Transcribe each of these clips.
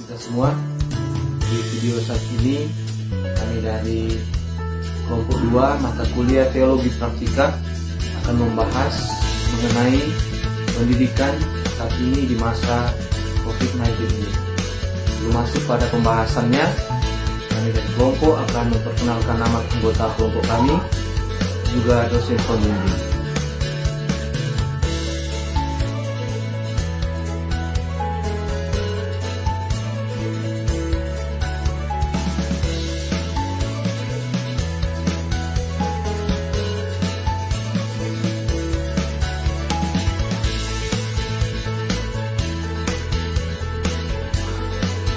kita semua. Di video saat ini kami dari kelompok 2 mata kuliah Teologi Praktika akan membahas mengenai pendidikan saat ini di masa COVID-19 ini. Sebelum masuk pada pembahasannya, kami dari kelompok akan memperkenalkan nama anggota kelompok kami, juga dosen pembimbing.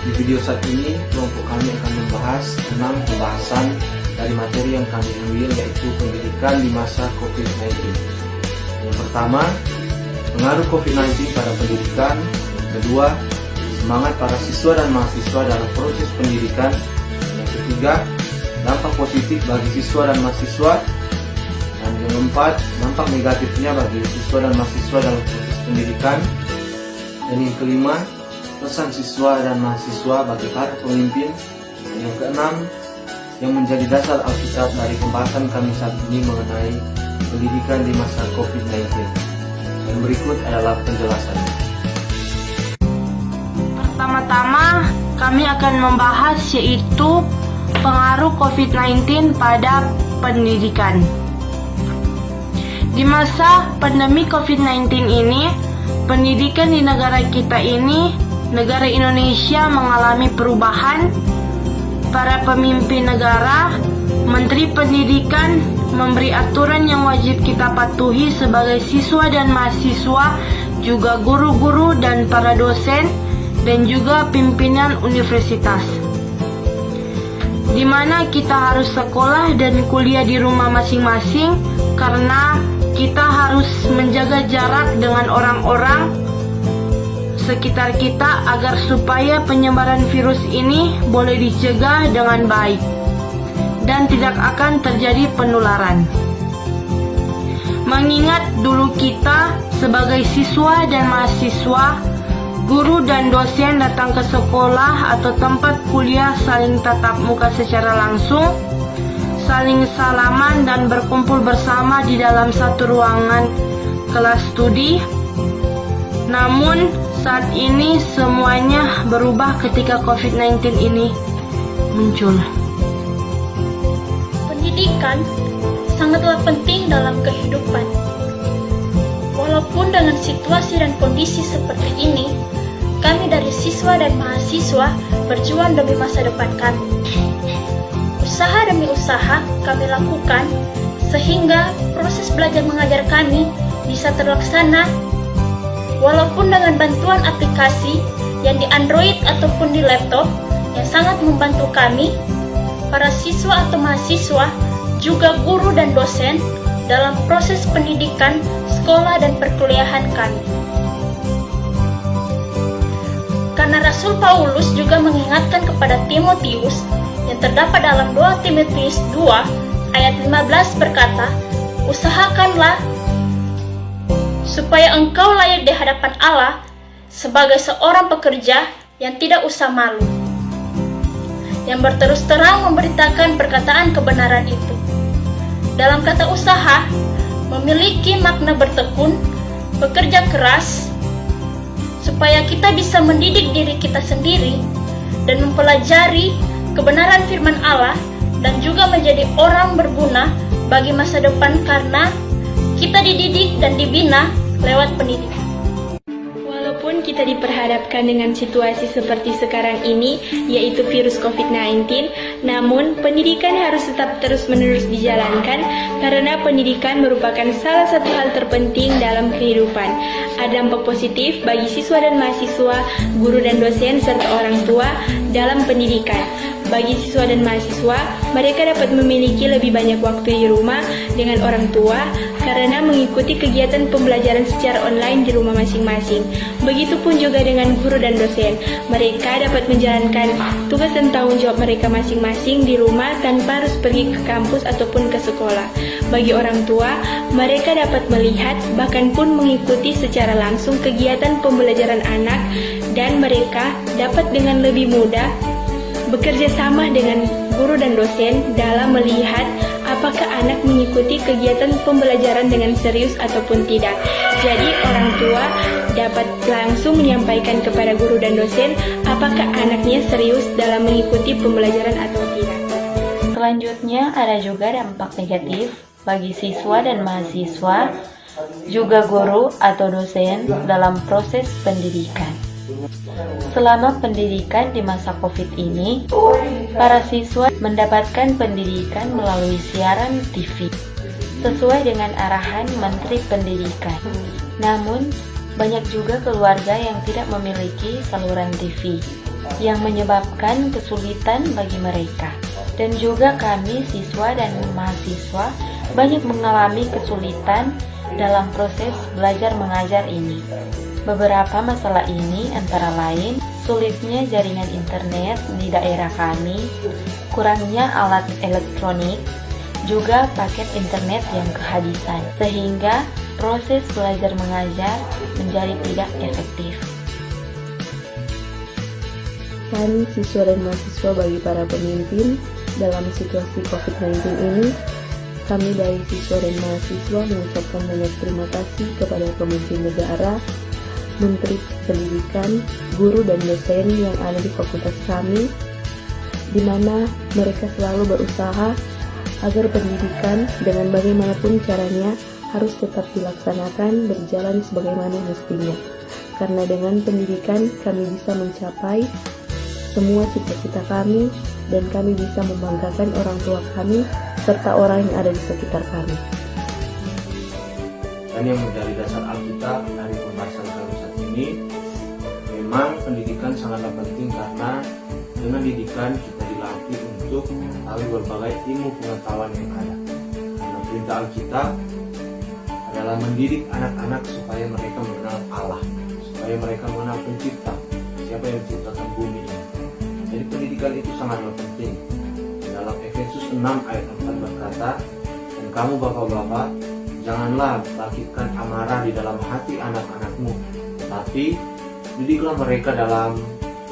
Di video saat ini, kelompok kami akan membahas 6 pembahasan dari materi yang kami ambil, yaitu pendidikan di masa COVID-19. Yang pertama, pengaruh COVID-19 pada pendidikan. Yang kedua, semangat para siswa dan mahasiswa dalam proses pendidikan. Yang ketiga, dampak positif bagi siswa dan mahasiswa. Dan yang keempat, dampak negatifnya bagi siswa dan mahasiswa dalam proses pendidikan. Dan yang kelima, pesan siswa dan mahasiswa bagi para pemimpin. Dan yang keenam, yang menjadi dasar Alkitab dari pembahasan kami saat ini mengenai pendidikan di masa COVID-19. Dan berikut adalah penjelasannya. Pertama-tama, kami akan membahas yaitu pengaruh COVID-19 pada pendidikan. Di masa pandemi COVID-19 ini, pendidikan di negara kita ini, negara Indonesia, mengalami perubahan. Para pemimpin negara, menteri pendidikan memberi aturan yang wajib kita patuhi sebagai siswa dan mahasiswa, juga guru-guru dan para dosen, dan juga pimpinan universitas, di mana kita harus sekolah dan kuliah di rumah masing-masing karena kita harus menjaga jarak dengan orang-orang sekitar kita agar supaya penyebaran virus ini boleh dicegah dengan baik dan tidak akan terjadi penularan. Mengingat dulu kita sebagai siswa dan mahasiswa, guru dan dosen datang ke sekolah atau tempat kuliah saling tatap muka secara langsung, saling salaman dan berkumpul bersama di dalam satu ruangan kelas studi. Namun saat ini semuanya berubah ketika COVID-19 ini muncul. Pendidikan sangatlah penting dalam kehidupan. Walaupun dengan situasi dan kondisi seperti ini, kami dari siswa dan mahasiswa berjuang demi masa depan kami. Usaha demi usaha kami lakukan sehingga proses belajar mengajar kami bisa terlaksana. Walaupun dengan bantuan aplikasi yang di Android ataupun di laptop yang sangat membantu kami, para siswa atau mahasiswa, juga guru dan dosen dalam proses pendidikan, sekolah dan perkuliahan kami. Karena Rasul Paulus juga mengingatkan kepada Timotius yang terdapat dalam 2 Timotius 2 ayat 15 berkata, usahakanlah supaya engkau layak di hadapan Allah sebagai seorang pekerja yang tidak usah malu, yang berterus terang memberitakan perkataan kebenaran itu. Dalam kata usaha, memiliki makna bertekun, bekerja keras, supaya kita bisa mendidik diri kita sendiri dan mempelajari kebenaran firman Allah dan juga menjadi orang berguna bagi masa depan karena kita dididik dan dibina lewat pendidikan. Walaupun kita diperhadapkan dengan situasi seperti sekarang ini, yaitu virus COVID-19, namun pendidikan harus tetap terus-menerus dijalankan karena pendidikan merupakan salah satu hal terpenting dalam kehidupan. Ada dampak positif bagi siswa dan mahasiswa, guru dan dosen, serta orang tua dalam pendidikan. Bagi siswa dan mahasiswa, mereka dapat memiliki lebih banyak waktu di rumah dengan orang tua karena mengikuti kegiatan pembelajaran secara online di rumah masing-masing. Begitupun juga dengan guru dan dosen. Mereka dapat menjalankan tugas dan tanggung jawab mereka masing-masing di rumah tanpa harus pergi ke kampus ataupun ke sekolah. Bagi orang tua, mereka dapat melihat bahkan pun mengikuti secara langsung kegiatan pembelajaran anak dan mereka dapat dengan lebih mudah bekerja sama dengan guru dan dosen dalam melihat apakah anak mengikuti kegiatan pembelajaran dengan serius ataupun tidak. Jadi orang tua dapat langsung menyampaikan kepada guru dan dosen apakah anaknya serius dalam mengikuti pembelajaran atau tidak. Selanjutnya ada juga dampak negatif bagi siswa dan mahasiswa, juga guru atau dosen dalam proses pendidikan. Selama pendidikan di masa COVID ini, para siswa mendapatkan pendidikan melalui siaran TV, sesuai dengan arahan Menteri Pendidikan. Namun, banyak juga keluarga yang tidak memiliki saluran TV, yang menyebabkan kesulitan bagi mereka. Dan juga kami, siswa dan mahasiswa, banyak mengalami kesulitan dalam proses belajar mengajar ini. Beberapa masalah ini antara lain sulitnya jaringan internet di daerah kami, kurangnya alat elektronik, juga paket internet yang kehabisan, sehingga proses belajar mengajar menjadi tidak efektif. Kami siswa dan mahasiswa bagi para pemimpin dalam situasi COVID-19 ini, kami dari siswa dan mahasiswa mengucapkan banyak terima kasih kepada pemimpin negara, Menteri Pendidikan, guru dan dosen yang ada di fakultas kami, di mana mereka selalu berusaha agar pendidikan dengan bagaimanapun caranya harus tetap dilaksanakan berjalan sebagaimana mestinya. Karena dengan pendidikan kami bisa mencapai semua cita-cita kami dan kami bisa membanggakan orang tua kami serta orang yang ada di sekitar kami. Dan yang menjadi dasar Alkitab dari pembahasan kami saat ini, memang pendidikan sangatlah penting karena dengan didikan kita dilatih untuk mengetahui berbagai ilmu pengetahuan yang ada. Karena perintah Alkitab adalah mendidik anak-anak supaya mereka mengenal Allah, supaya mereka mengenal Pencipta, siapa yang menciptakan bumi ini. Jadi pendidikan itu sangatlah penting. Dalam Efesus 6 ayat 4 berkata, dan kamu bapak-bapak, janganlah bangkitkan amarah di dalam hati anak-anakmu, tapi didiklah mereka dalam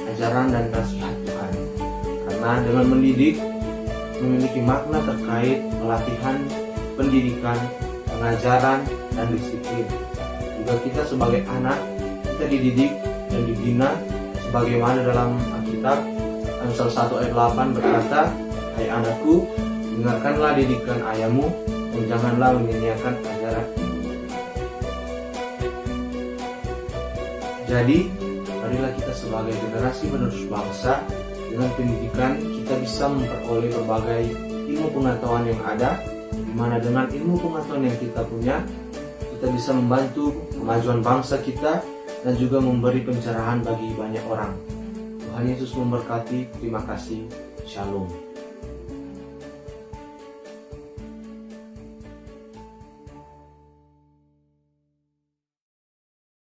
ajaran dan nasihat Tuhan. Karena dengan mendidik memiliki makna terkait pelatihan, pendidikan, pengajaran, dan disiplin. Juga kita sebagai anak, kita dididik dan dibina sebagaimana dalam Alkitab, Amsal 1 ayat 8 berkata, hai anakku, dengarkanlah didikan ayahmu, dan janganlah menyanyiakan ajaran. Jadi, marilah kita sebagai generasi penerus bangsa, dengan pendidikan kita bisa memperoleh berbagai ilmu pengetahuan yang ada, di mana dengan ilmu pengetahuan yang kita punya, kita bisa membantu kemajuan bangsa kita dan juga memberi pencerahan bagi banyak orang. Tuhan Yesus memberkati. Terima kasih. Shalom.